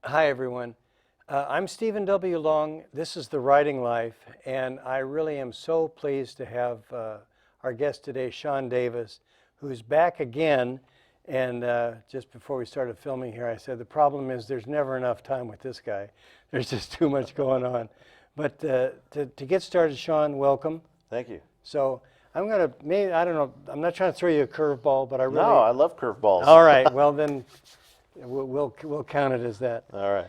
Hi, everyone. I'm Stephen W. Long. This is The Writing Life, and I really am so pleased to have our guest today, Sean Davis, who's back again. And just before we started filming here, I said the problem is there's never enough time with this guy. There's just too much going on. But to get started, Sean, welcome. Thank you. So I'm going to, maybe, I don't know, I'm not trying to throw you a curveball, but I really... No, I love curveballs. All right, well then, we'll count it as that. All right.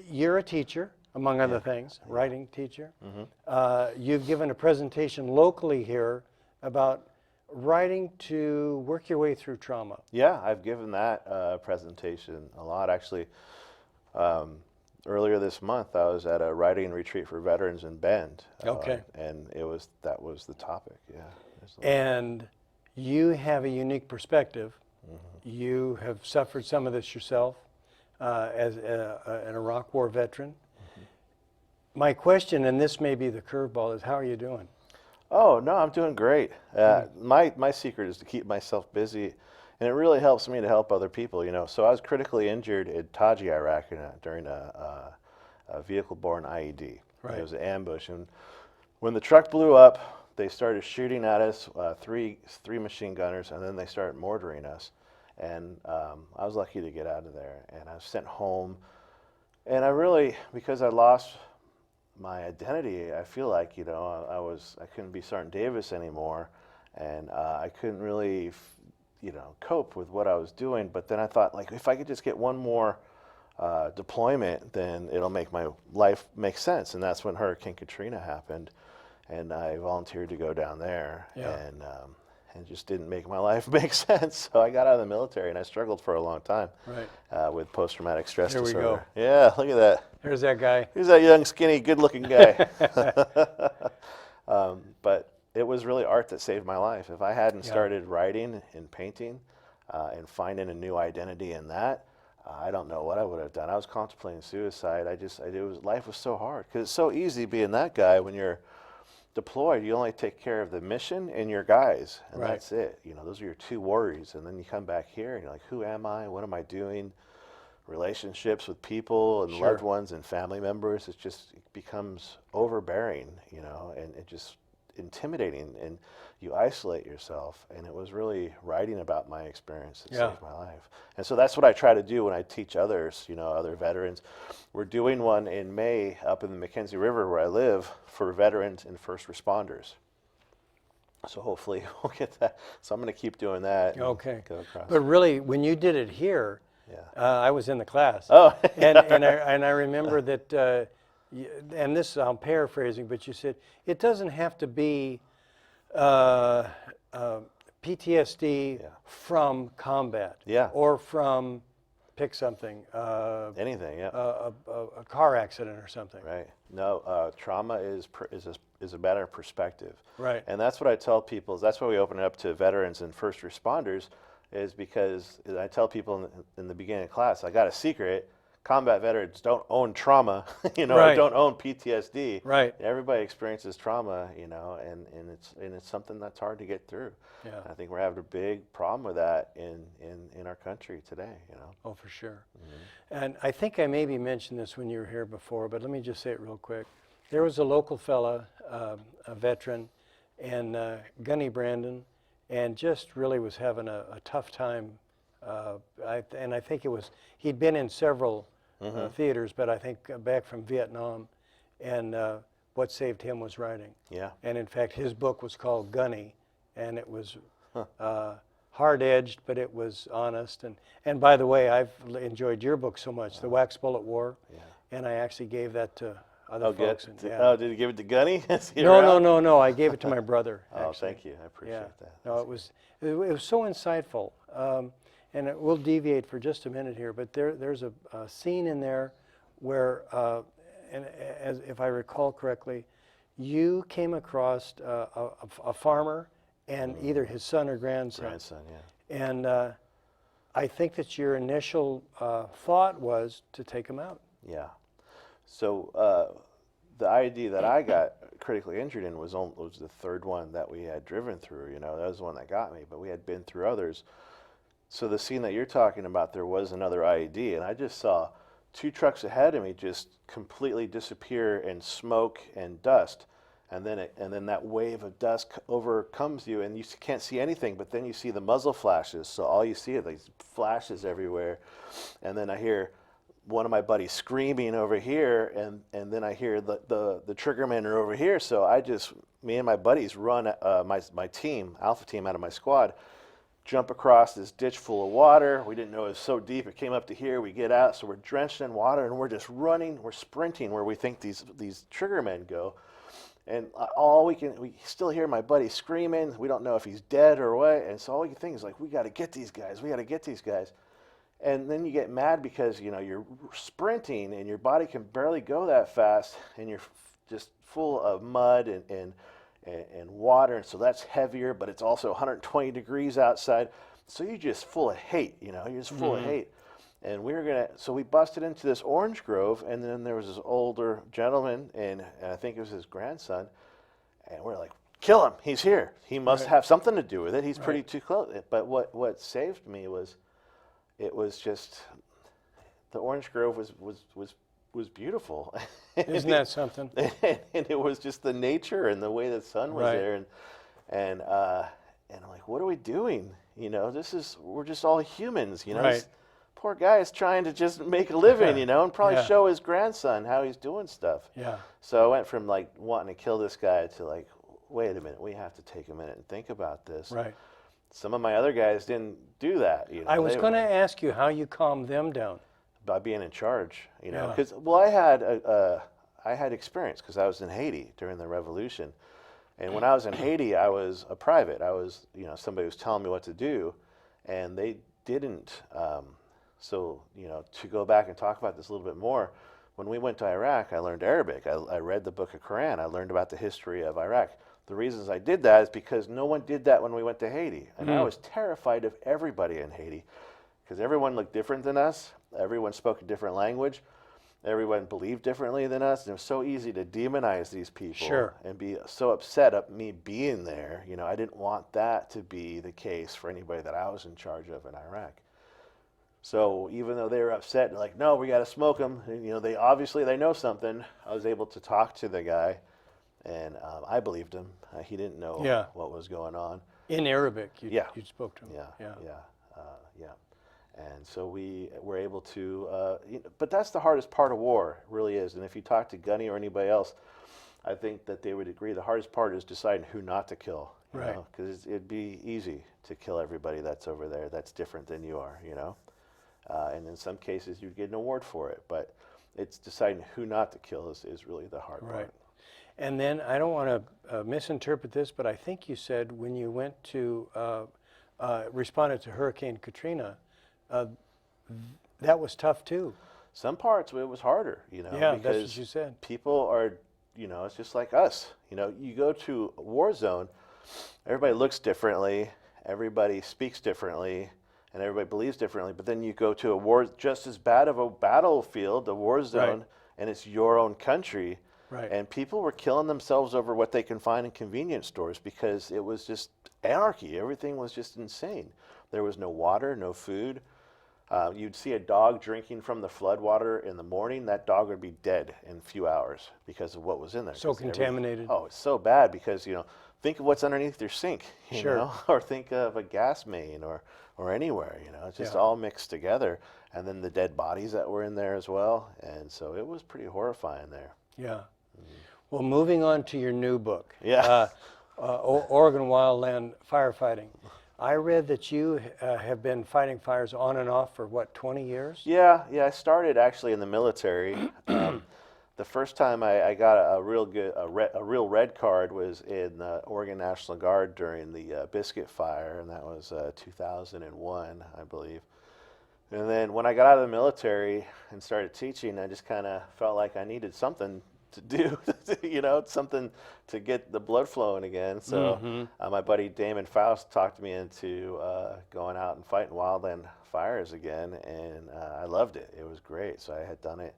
You're a teacher, among other things, writing teacher. You've given a presentation locally here about writing to work your way through trauma. Yeah, I've given that presentation a lot. Actually, earlier this month, I was at a writing retreat for veterans in Bend. Okay. And that was the topic, yeah. And you have a unique perspective. You have suffered some of this yourself as an Iraq War veteran. My question, and this may be the curveball, is how are you doing? Oh, no, I'm doing great. My secret is to keep myself busy, and it really helps me to help other people, you know. So I was critically injured in Taji, Iraq during a vehicle-borne IED. Right. It was an ambush, and when the truck blew up, they started shooting at us, three machine gunners, and then they started mortaring us. And I was lucky to get out of there, and I was sent home. And I really, because I lost my identity, I feel like, you know, I couldn't be Sergeant Davis anymore, and I couldn't really, you know, cope with what I was doing. But then I thought, like, if I could just get one more deployment, then it'll make my life make sense. And that's when Hurricane Katrina happened, and I volunteered to go down there, and it just didn't make my life make sense. So I got out of the military, and I struggled for a long time with post-traumatic stress disorder. There we go. Yeah, look at that. There's that guy. Here's that young, skinny, good-looking guy. But it was really art that saved my life. If I hadn't started writing and painting and finding a new identity in that, I don't know what I would have done. I was contemplating suicide. Life was so hard, because it's so easy being that guy when you're deployed. You only take care of the mission and your guys, and that's it. You know, those are your two worries. And then you come back here and you're like, who am I? What am I doing? Relationships with people and loved ones and family members, it becomes overbearing, you know, and it just intimidating, and you isolate yourself. And it was really writing about my experience that saved my life. And so that's what I try to do when I teach others, you know, other veterans. We're doing one in May up in the Mackenzie River where I live for veterans and first responders. So hopefully we'll get that. So I'm going to keep doing that. Okay. Go across. But really, when you did it here, I was in the class. Oh. and I remember that, and this I'm paraphrasing, but you said it doesn't have to be PTSD from combat or from, pick something. Anything, a car accident or something. Right. No, trauma is a matter of perspective. Right. And that's what I tell people. That's why we open it up to veterans and first responders, is because I tell people in the beginning of class, I got a secret. Combat veterans don't own trauma, you know, or don't own PTSD. Right. Everybody experiences trauma, you know, and it's something that's hard to get through. Yeah. I think we're having a big problem with that in our country today, you know. Oh, for sure. And I think I maybe mentioned this when you were here before, but let me just say it real quick. There was a local fella, a veteran, and Gunny Brandon, and just really was having a tough time. And I think he'd been in several theaters, but I think back from Vietnam, and what saved him was writing. Yeah. And in fact, his book was called Gunny, and it was hard-edged, but it was honest. And by the way, I've enjoyed your book so much, The Wax Bullet War, and I actually gave that to other folks. Oh, did you give it to Gunny? No. I gave it to my brother. Oh, actually. thank you. I appreciate that. No, it was so insightful. And we'll deviate for just a minute here, but there's a scene in there where, and if I recall correctly, you came across a farmer and either his son or grandson. And I think that your initial thought was to take him out. Yeah. So the ID that I got critically injured in was the third one that we had driven through. You know, that was the one that got me, but we had been through others. So the scene that you're talking about, there was another IED, and I just saw 2 trucks ahead of me just completely disappear in smoke and dust. And then that wave of dust overcomes you, and you can't see anything, but then you see the muzzle flashes. So all you see are these flashes everywhere. And then I hear one of my buddies screaming over here, and then I hear the triggermen are over here. So me and my buddies run, my team, Alpha team out of my squad, jump across this ditch full of water. We didn't know it was so deep. It came up to here. We get out, so we're drenched in water, and we're just running. We're sprinting where we think these triggermen go. And we still hear my buddy screaming. We don't know if he's dead or what. And so all we can think is like, we got to get these guys. We got to get these guys. And then you get mad because, you're sprinting and your body can barely go that fast, and you're just full of mud and water. And so that's heavier, but it's also 120 degrees outside. So you're just full of hate, you're just full of hate. And so we busted into this orange grove, and then there was this older gentleman, and I think it was his grandson, and we're like, kill him, he's here. He must have something to do with it. He's pretty too close. But what saved me was, it was just, the orange grove was beautiful. Isn't that something? And it was just the nature and the way the sun was there, and I'm like, what are we doing? We're just all humans, Right. Poor guy is trying to just make a living, and probably show his grandson how he's doing stuff. Yeah. So I went from like wanting to kill this guy to like, wait a minute, we have to take a minute and think about this. Right. Some of my other guys didn't do that. I was going to ask you how you calmed them down. By being in charge, Yeah. because I had experience because I was in Haiti during the revolution, and when I was in Haiti, I was a private. I was, somebody was telling me what to do, and they didn't. So, to go back and talk about this a little bit more, when we went to Iraq, I learned Arabic. I read the book of Quran. I learned about the history of Iraq. The reasons I did that is because no one did that when we went to Haiti. And I was terrified of everybody in Haiti because everyone looked different than us. Everyone spoke a different language. Everyone believed differently than us. And it was so easy to demonize these people and be so upset at me being there. I didn't want that to be the case for anybody that I was in charge of in Iraq. So even though they were upset, like, no, we got to smoke them. And, they know something. I was able to talk to the guy, and I believed him. He didn't know what was going on. In Arabic, you spoke to him. Yeah. And so we were able to, but that's the hardest part of war, it really is. And if you talk to Gunny or anybody else, I think that they would agree the hardest part is deciding who not to kill. Because it'd be easy to kill everybody that's over there that's different than you are, and in some cases you'd get an award for it, but it's deciding who not to kill is really the hard part. And then I don't want to misinterpret this, but I think you said when you went to responded to Hurricane Katrina, that was tough too. Some parts it was harder, Yeah, because that's what you said. people are, it's just like us. You go to a war zone, everybody looks differently, everybody speaks differently, and everybody believes differently, but then you go to a war just as bad of a battlefield, a war zone, and it's your own country, and people were killing themselves over what they can find in convenience stores because it was just anarchy. Everything was just insane. There was no water, no food. You'd see a dog drinking from the flood water in the morning, that dog would be dead in a few hours because of what was in there. So contaminated. Oh, it's so bad because, think of what's underneath your sink, you know, or think of a gas main or anywhere, it's just all mixed together. And then the dead bodies that were in there as well. And so it was pretty horrifying there. Yeah. Well, moving on to your new book. Yeah. Oregon Wildland Firefighting. I read that you have been fighting fires on and off for, 20 years? Yeah, I started actually in the military. The first time I got a real red card was in the Oregon National Guard during the Biscuit Fire, and that was 2001, I believe. And then when I got out of the military and started teaching, I just kind of felt like I needed something to do, something to get the blood flowing again. So my buddy Damon Faust talked me into going out and fighting wildland fires again, and I loved it. It was great. So I had done it,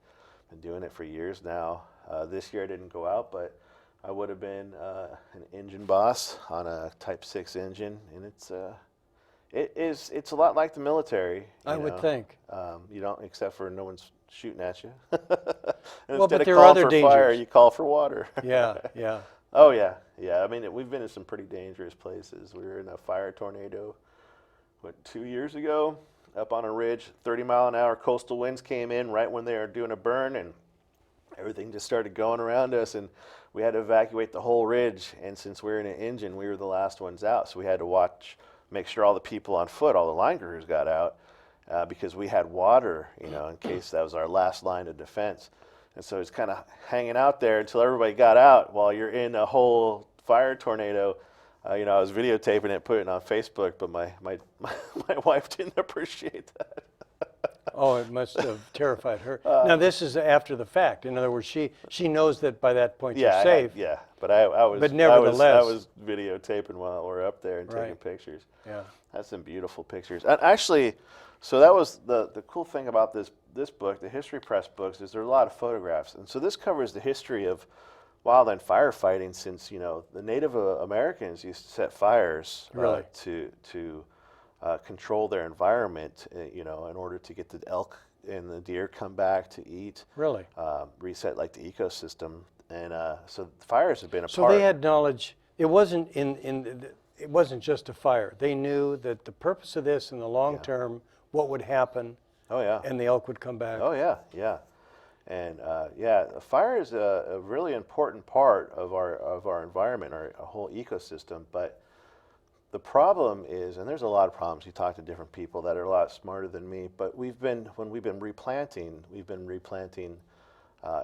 been doing it for years now. This year I didn't go out, but I would have been an engine boss on a Type 6 engine, and it's a lot like the military. I would think. You don't, except for no one's shooting at you. And Well, but instead of there are calling other for fire, dangers. you call for water. Yeah, yeah. Oh yeah, yeah. I mean, we've been in some pretty dangerous places. We were in a fire tornado, 2 years ago, up on a ridge. 30-mile-an-hour coastal winds came in right when they were doing a burn, and everything just started going around us, and we had to evacuate the whole ridge. And since we were in an engine, we were the last ones out, so we had to make sure all the people on foot, all the line crews, got out because we had water, in case that was our last line of defense. And so it's kind of hanging out there until everybody got out while you're in a whole fire tornado. I was videotaping it, putting it on Facebook, but my wife didn't appreciate that. Oh, it must have terrified her. Now, this is after the fact. In other words, she knows that by that point Yeah, you're safe. but I was, But nevertheless, I was videotaping while we're up there and taking Right. pictures. Yeah. That's some beautiful pictures. And actually, so that was the cool thing about this book, the History Press books, is there are a lot of photographs. And so this covers the history of wildland firefighting since, the Native Americans used to set fires Really? to control their environment, in order to get the elk and the deer come back to eat. Really? Reset like the ecosystem. And so fires have been a So part. they had knowledge. It wasn't it wasn't just a fire. They knew that the purpose of this in the long term, what would happen, Oh yeah. and the elk would come back. Oh yeah, yeah, and fire is a really important part of our environment, our whole ecosystem. But the problem is, and there's a lot of problems. You talk to different people that are a lot smarter than me. But when we've been replanting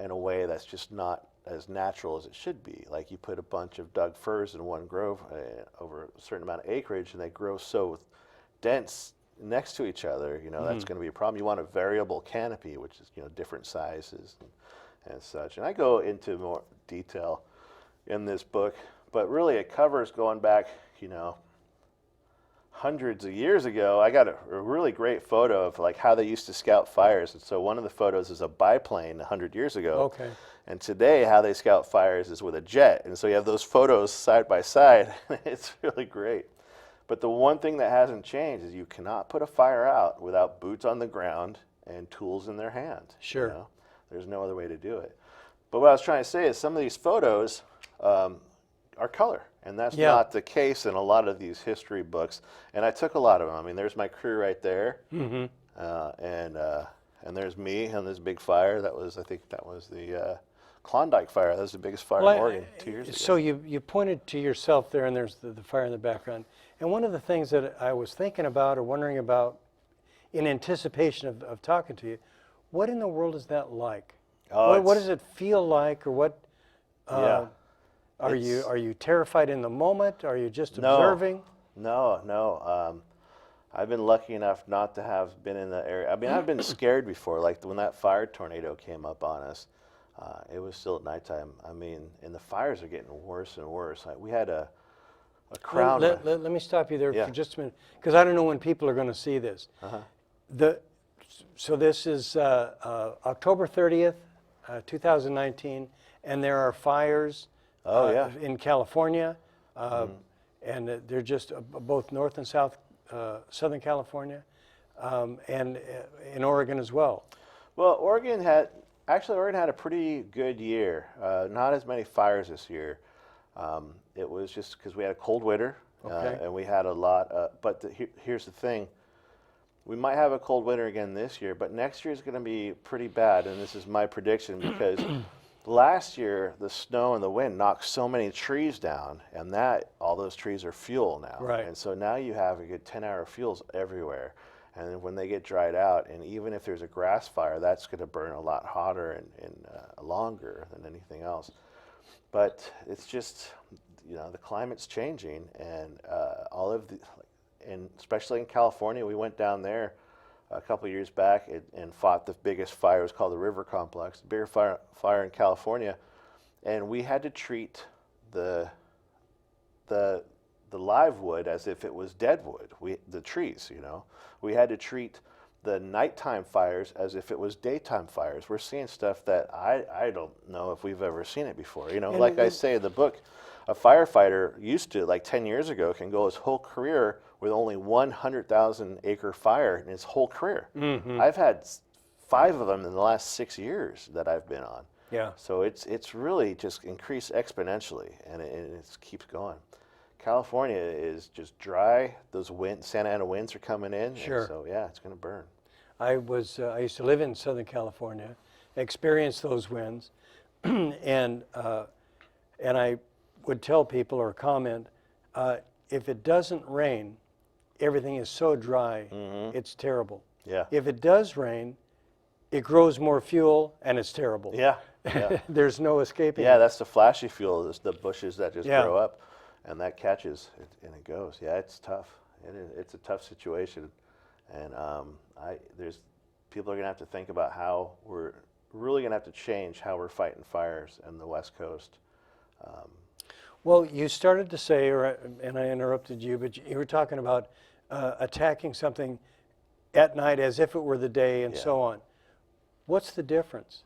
in a way that's just not as natural as it should be. Like you put a bunch of Doug firs in one grove over a certain amount of acreage, and they grow so dense next to each other, that's going to be a problem. You want a variable canopy, which is, different sizes and such. And I go into more detail in this book, but really it covers going back, hundreds of years ago. I got a really great photo of like how they used to scout fires. And so one of the photos is a biplane 100 years ago. Okay. And today how they scout fires is with a jet. And so you have those photos side by side. It's really great. But the one thing that hasn't changed is you cannot put a fire out without boots on the ground and tools in their hand. Sure. There's no other way to do it. But what I was trying to say is some of these photos are color, and that's not the case in a lot of these history books. And I took a lot of them. I mean, there's my crew right there, and there's me on this big fire. I think that was the Klondike fire. That was the biggest fire in Oregon 2 years ago. So you pointed to yourself there, and there's the fire in the background. And one of the things that I was thinking about or wondering about in anticipation of talking to you, what in the world is that like? Oh, what does it feel like, or what? Are It's- you terrified in the moment? Are you just No. observing? No. I've been lucky enough not to have been in the area. I mean, I've been scared before. Like when that fire tornado came up on us, it was still at nighttime. I mean, and the fires are getting worse and worse. Like we had a crown. Let me stop you there Yeah. for just a minute, because I don't know when people are going to see this. So this is October 30th, 2019, and there are fires in California, and they're just both North and South, Southern California, and in Oregon as well. Well, Oregon had a pretty good year. Not as many fires this year. It was just because we had a cold winter, and we had a lot. But here's the thing. We might have a cold winter again this year, but next year is going to be pretty bad, and this is my prediction because last year the snow and the wind knocked so many trees down, and all those trees are fuel now. Right. And so now you have a good 10-hour fuels everywhere, and then when they get dried out, and even if there's a grass fire, that's going to burn a lot hotter and longer than anything else. But it's just, the climate's changing, and and especially in California, we went down there a couple of years back and fought the biggest fire. It was called the River Complex, the biggest fire in California, and we had to treat the live wood as if it was dead wood. The trees, we had to treat the nighttime fires as if it was daytime fires. We're seeing stuff that I don't know if we've ever seen it before. Like I say in the book, a firefighter used to, like 10 years ago, can go his whole career with only 100,000 acre fire in his whole career. I've had 5 of them in the last 6 years that I've been on. Yeah. So it's really just increased exponentially, and it keeps going. California is just dry. Those Santa Ana winds are coming in. Sure. And so yeah, it's going to burn. I used to live in Southern California, experienced those winds, and I would tell people or comment, if it doesn't rain, everything is so dry, it's terrible. Yeah. If it does rain, it grows more fuel, and it's terrible. Yeah. Yeah. There's no escaping Yeah, it. that's the flashy fuel. It's the bushes that just Yeah. grow up, and that catches and it goes. Yeah, it's tough. It's a tough situation, and there's people are gonna have to think about how we're really gonna have to change how we're fighting fires in the West Coast. Well, you started to say, and I interrupted you, but you were talking about attacking something at night as if it were the day and Yeah. so on. What's the difference?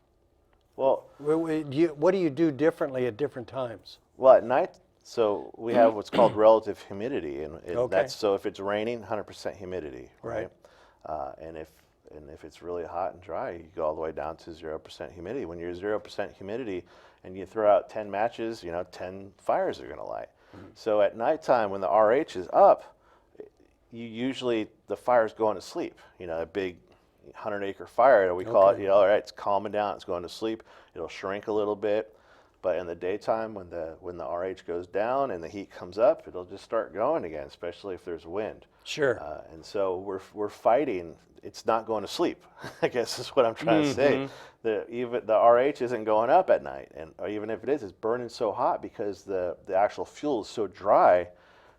Well, What do you do differently at different times? well, at night, so we have what's called relative humidity, and Okay. that's so if it's raining, 100% humidity, Right. And if it's really hot and dry, you go all the way down to 0% humidity. When you're 0% humidity and you throw out 10 matches, 10 fires are going to light. So at nighttime, when the RH is up, the fire's going to sleep. A big 100-acre fire, we call Okay. it. All right, it's calming down, it's going to sleep. It'll shrink a little bit, but in the daytime, when the RH goes down and the heat comes up, it'll just start going again, especially if there's wind. Sure. And so we're fighting. It's not going to sleep, I guess is what I'm trying to say. Even the RH isn't going up at night, or even if it is, it's burning so hot because the actual fuel is so dry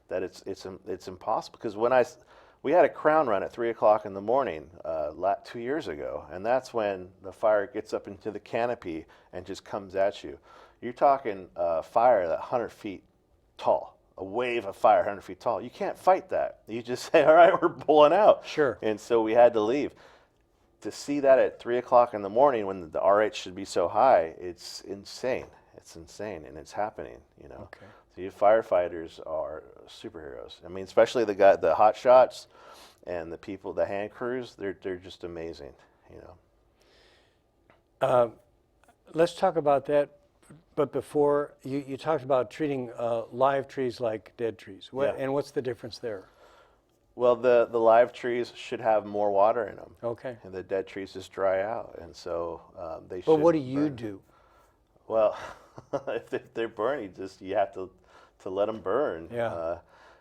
that it's impossible. Because we had a crown run at 3 o'clock in the morning 2 years ago, and that's when the fire gets up into the canopy and just comes at you. You're talking fire that 100 feet tall, a wave of fire 100 feet tall. You can't fight that. You just say, all right, we're pulling out. Sure. And so we had to leave. To see that at 3 o'clock in the morning when the RH should be so high, it's insane. It's insane, and it's happening, Okay. So you firefighters are superheroes. I mean, especially the hot shots and the people, the hand crews, they're just amazing, Let's talk about that. But before, you talked about treating live trees like dead trees. Yeah. And what's the difference there? Well, the live trees should have more water in them. Okay. And the dead trees just dry out, and so they should. But what do you burn. do? Well, if they're burning, you have to let them burn. Yeah.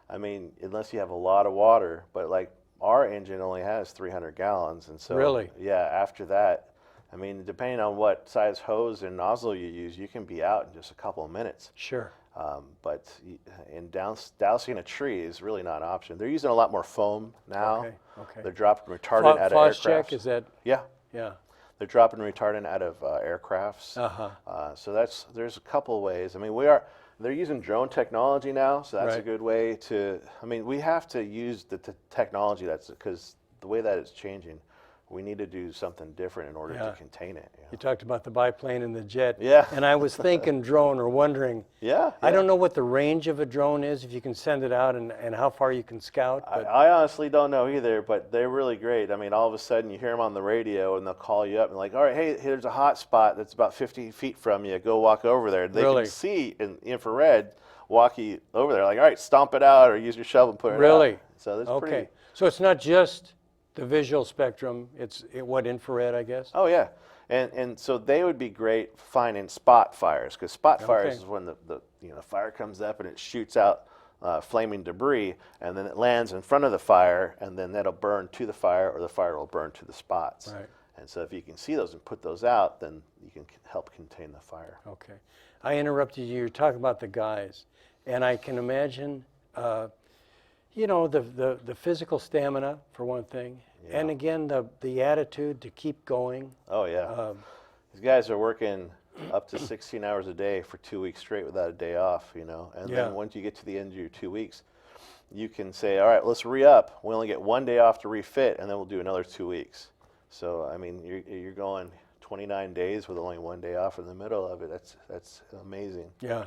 I mean, unless you have a lot of water, but like our engine only has 300 gallons, and so Really? yeah. After that, I mean, depending on what size hose and nozzle you use, you can be out in just a couple of minutes. Sure. But dousing a tree is really not an option. They're using a lot more foam now. Okay. Okay. They're dropping retardant out of Phos aircrafts. check, is that? Yeah. Yeah. They're dropping retardant out of aircrafts. So there's a couple ways. I mean, they're using drone technology now, so that's a Right. good way to. I mean, we have to use the technology because the way that it's changing, we need to do something different in order Yeah. to contain it. You talked about the biplane and the jet. Yeah. And I was thinking drone or wondering, Yeah. I don't know what the range of a drone is, if you can send it out and how far you can scout. But I honestly don't know either, but they're really great. I mean, all of a sudden you hear them on the radio and they'll call you up and like, all right, hey, here's a hot spot that's about 50 feet from you. Go walk over there. They Really? can see in infrared walk you over there. Like, all right, stomp it out or use your shovel and put it out. Really? So that's okay. pretty. So it's not just the visual spectrum, it's what, infrared, I guess? Oh, yeah. And so they would be great finding spot fires, because spot fires Okay. is when the fire comes up and it shoots out flaming debris, and then it lands in front of the fire, and then that'll burn to the fire, or the fire will burn to the spots. Right. And so if you can see those and put those out, then you can help contain the fire. Okay. I interrupted you. You're talking about the guys. And I can imagine, the physical stamina, for one thing. Yeah. And again, the attitude to keep going. Oh, yeah. These guys are working up to 16 hours a day for 2 weeks straight without a day off, And Yeah. then once you get to the end of your 2 weeks, you can say, all right, let's re-up. We only get 1 day off to refit, and then we'll do another 2 weeks. So, I mean, you're going 29 days with only 1 day off in the middle of it. That's amazing, Yeah.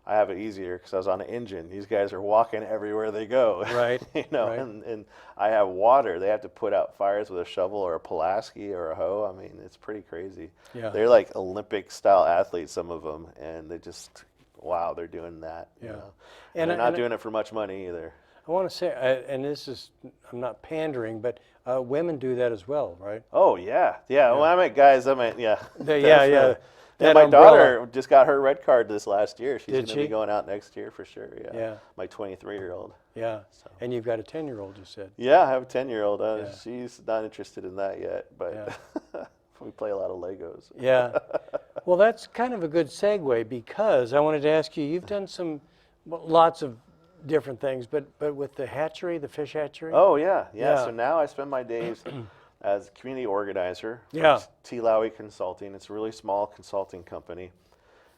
I have it easier because I was on an engine. These guys are walking everywhere they go. Right. You know, right. and I have water. They have to put out fires with a shovel or a Pulaski or a hoe. I mean, it's pretty crazy. Yeah. They're like Olympic style athletes, some of them, and they just, wow, they're doing that. Yeah. You know? And And they're I- not doing it for much money either. I want to say, and this is, I'm not pandering, but women do that as well, right? Oh yeah, yeah. When I meant guys, I meant yeah. Yeah, yeah. definitely. That And my umbrella. daughter just got her red card this last year. She's Did going to be she? going out next year for sure. Yeah. Yeah. My 23-year-old. Yeah. So. And you've got a 10-year-old, you said. Yeah, I have a 10-year-old. Yeah. She's not interested in that yet, but we play a lot of Legos. Yeah. Well, that's kind of a good segue because I wanted to ask you, you've done lots of different things, but with the hatchery, the fish hatchery? Oh yeah, yeah. Yeah. So now I spend my days as a community organizer for Yeah. T. Lowy Consulting. It's a really small consulting company.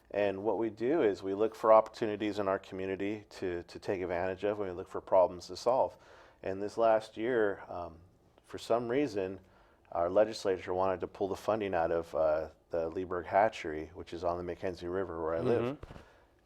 And what we do is we look for opportunities in our community to take advantage of, and we look for problems to solve. And this last year, for some reason, our legislature wanted to pull the funding out of the Leeburg Hatchery, which is on the Mackenzie River where I live.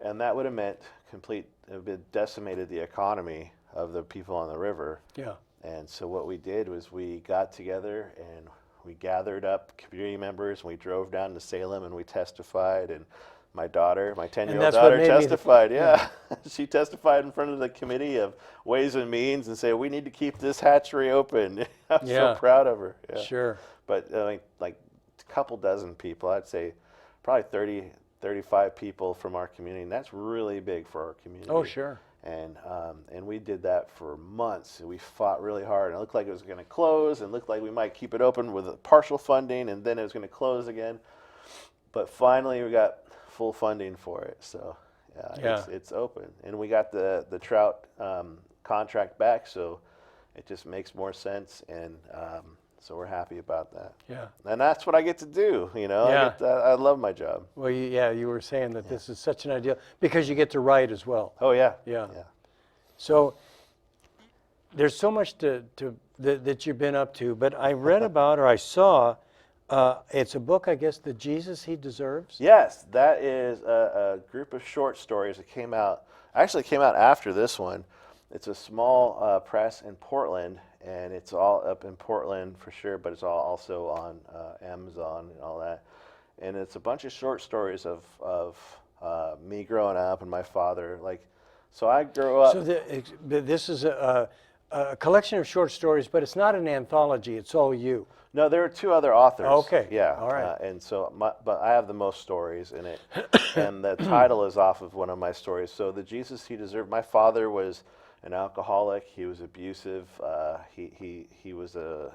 And that would have meant it would have decimated the economy of the people on the river. Yeah. And so what we did was we got together and we gathered up community members and we drove down to Salem and we testified, and my daughter, my 10-year-old that's what daughter made me testified, She testified in front of the committee of Ways and Means and said, we need to keep this hatchery open. I'm Yeah. so proud of her. Yeah. Sure. But like a couple dozen people, I'd say probably 30, 35 people from our community, and that's really big for our community. Oh, sure. And we did that for months. We fought really hard, and it looked like it was going to close, and looked like we might keep it open with partial funding, and then it was going to close again. But finally, we got full funding for it. So Yeah. it's open, and we got the trout contract back, so it just makes more sense, and so we're happy about that. Yeah. And that's what I get to do. You know, Yeah. I love my job. Well, you were saying that this is such an ideal, because you get to write as well. Oh yeah, Yeah. yeah. So there's so much that you've been up to, but I read about, or I saw, it's a book, I guess, The Jesus He Deserves. Yes, that is a group of short stories that came out after this one. It's a small press in Portland, and it's all up in Portland for sure, but it's all also on Amazon and all that. And it's a bunch of short stories of me growing up and my father. So I grew up. So this is a collection of short stories, but it's not an anthology. It's all you. No, there are two other authors. Okay. Yeah. All right. And so, but I have the most stories in it, and the title is off of one of my stories. So, The Jesus He Deserved. My father was an alcoholic. He was abusive. He was a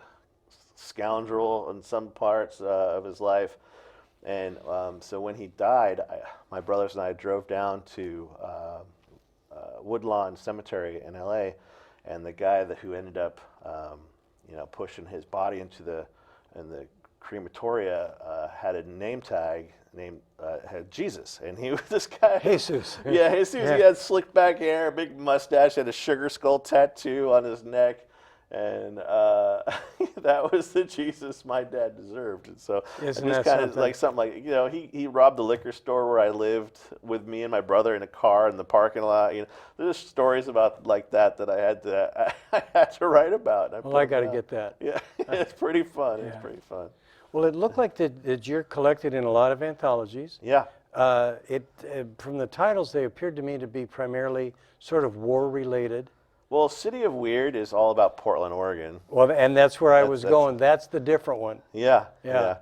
scoundrel in some parts of his life. And so when he died, my brothers and I drove down to Woodlawn Cemetery in L.A., and the guy who ended up pushing his body into the crematoria had a name tag named had Jesus, and he was this guy. Jesus. Yeah, Jesus. Yeah. He had slick back hair, a big mustache, had a sugar skull tattoo on his neck, and that was the Jesus my dad deserved. And so Isn't it's that kind of something? like something like, he robbed the liquor store where I lived with me and my brother in a car in the parking lot. There's stories about like that I had to write about. And Well, I put got to them get that. down. Yeah, it's pretty fun. Yeah. It's pretty fun. Well, it looked like that you're collected in a lot of anthologies. Yeah. From the titles, they appeared to me to be primarily sort of war-related. Well, City of Weird is all about Portland, Oregon. Well, and that's where I was That's- going. That's the different one. Yeah, Yeah.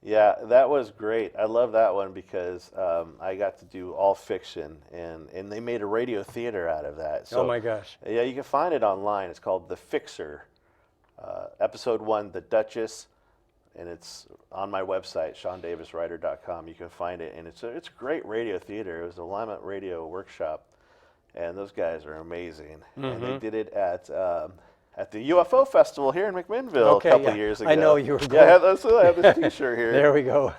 yeah. That was great. I love that one because I got to do all fiction, and they made a radio theater out of that. So, Oh my gosh. Yeah, you can find it online. It's called The Fixer, Episode 1, The Duchess, and it's on my website, SeanDavisWriter.com. You can find it, and it's a great radio theater. It was a Lima Radio workshop, and those guys are amazing. And they did it at the UFO Festival here in McMinnville Okay, a couple yeah. years ago. I know you were Yeah, going. I have this T-shirt here. There we go.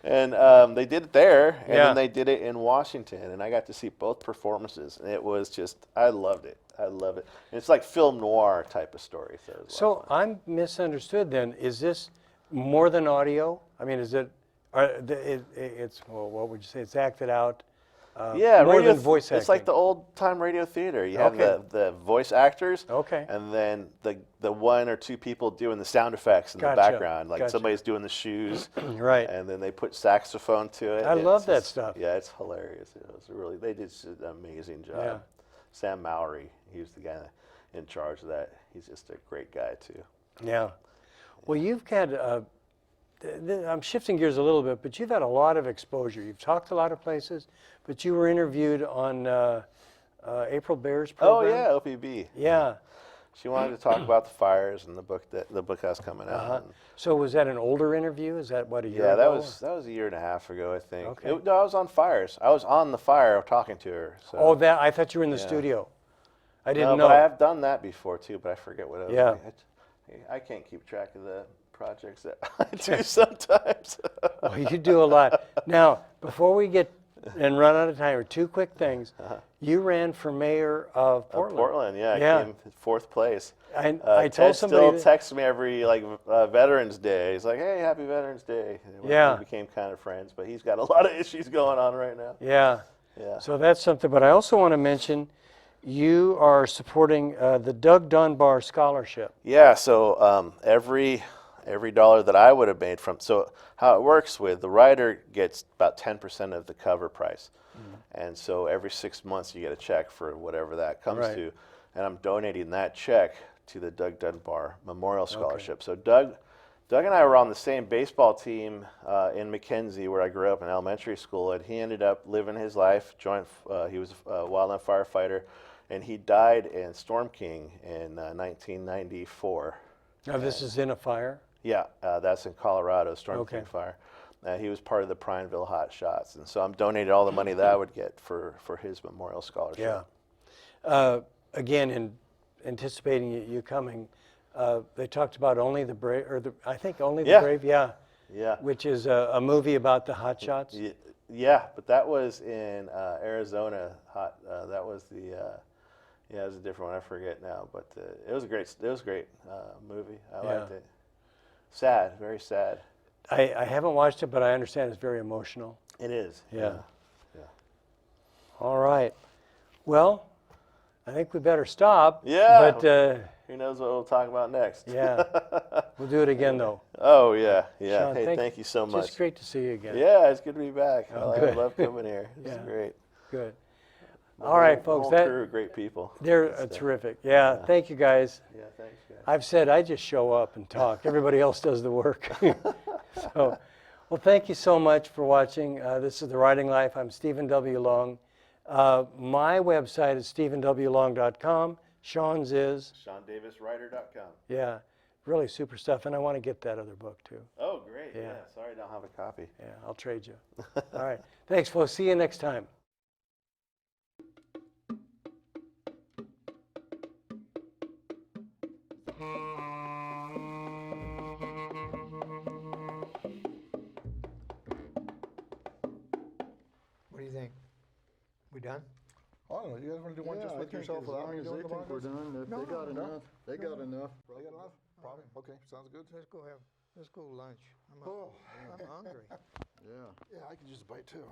And they did it there, and Yeah. then they did it in Washington, and I got to see both performances, and it was just, I loved it. I love it. And it's like film noir type of story. So, it was a lot of So fun. I'm misunderstood then. Is this more than audio? I mean, is it, it's, well, what would you say? It's acted out. Yeah, more radio than voice acting. It's like the old time radio theater. You have Okay. the voice actors, Okay. and then the one or two people doing the sound effects in the Gotcha, background, like gotcha. somebody's doing the shoes, Right. and then they put saxophone to it. I It's love that just- stuff. Yeah, it's hilarious. It was really they did an amazing job. Yeah. Sam Mowry, he was the guy in charge of that. He's just a great guy too. Yeah. Well, you've had, I'm shifting gears a little bit, but you've had a lot of exposure. You've talked a lot of places, but you were interviewed on April Baer's Oh program. yeah, OPB. Yeah. She wanted to talk about the fires and the book that's coming out. Uh-huh. And So was that an older interview? Is that what, a year yeah, ago? that was a year and a half ago, I think. Okay. No, I was on fires. I was on the fire talking to her. So. Oh, that, I thought you were in the Yeah. studio. I No, didn't know. but I have done that before too. But I forget what it was. Yeah. I can't keep track of the projects that I do sometimes. Well, you do a lot. Now, before we get and run out of time, two quick things. You ran for mayor of Portland. Portland, yeah, Yeah. I came fourth place. I Ted told somebody still that- texts me every Veterans Day. He's like, "Hey, happy Veterans Day." And Yeah. we became kind of friends, but he's got a lot of issues going on right now. Yeah. Yeah. So that's something. But I also want to mention you are supporting the Doug Dunbar Scholarship. Yeah, so every dollar that I would have made from, so how it works with the writer gets about 10% of the cover price, and so every 6 months you get a check for whatever that comes Right. to, and I'm donating that check to the Doug Dunbar Memorial Scholarship. So Doug and I were on the same baseball team in McKenzie, where I grew up in elementary school, and he ended up living his life. He was a wildland firefighter, and he died in Storm King in 1994. Now, this is in a fire? Yeah, that's in Colorado, Storm Okay. King Fire. He was part of the Prineville Hot Shots, and so I'm donating all the money that I would get for his memorial scholarship. Yeah. Again, in anticipating you coming, they talked about Only the Brave, I think Only the Yeah. Brave, yeah, Yeah, which is a movie about the hot shots. yeah, but that was in Arizona. That was the it was a different one. I forget now, but it was a great movie. I liked it. Sad, very sad. I haven't watched it, but I understand it's very emotional. It is. Yeah. Yeah. All right. Well, I think we better stop. Yeah. But Who knows what we'll talk about next? yeah, we'll do it again though. Oh yeah, yeah. Sean, Hey, thank you so much. Just great to see you again. Yeah, it's good to be back. Oh, I good. love coming here. It's Yeah. great. Good. The All right, whole folks. That crew of great people. they're terrific. Yeah. Thank you, guys. Yeah, thanks, guys. I've said I just show up and talk. Everybody else does the work. So, well, thank you so much for watching. This is The Writing Life. I'm Stephen W. Long. My website is stephenwlong.com. Sean's is, SeanDavisWriter.com. yeah, really super stuff. And I want to get that other book too. Oh, great. Yeah. Yeah. Sorry I don't have a copy. Yeah, I'll trade you. All right. Thanks, folks. See you next time. What do you think? We done? I don't know, you guys wanna do one just with yourself without me doing the We're podcast? done. If No, they got no, enough, they got enough. They got enough? Probably, okay, sounds good. Let's go lunch. Oh, I'm hungry. Yeah. yeah, I can just bite too.